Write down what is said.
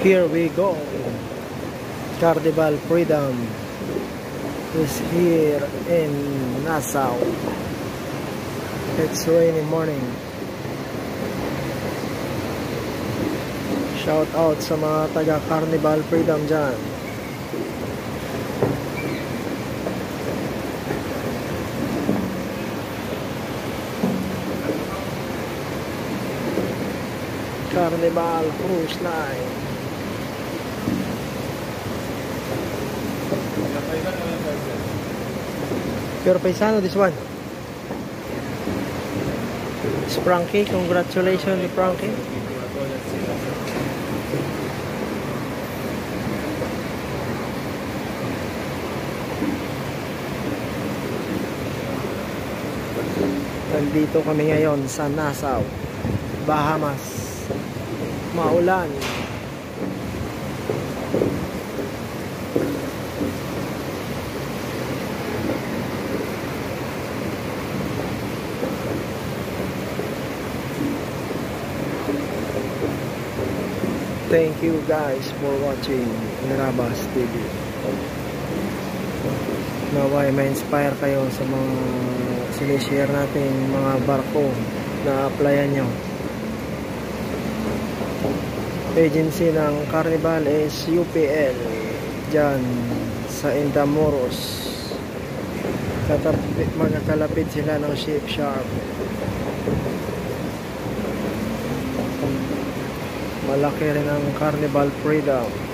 Here we go. Carnival Freedom is here in Nassau. It's rainy morning. Shout out sa mga taga Carnival Freedom dyan. Carnival Cruise Line. Pure paisano, this one. It's Frankie. Congratulations, Frankie. Nandito kami ngayon sa Nassau, Bahamas. Maulan. Thank you guys for watching Nirabas TV. Naway ma-inspire kayo sa mga sinishare natin mga barko na applyan nyo. Agency ng Carnival is UPL dyan sa Intramuros. Magkakalapit sila ng Ship Sharp. Malaki rin ang Carnival Freedom.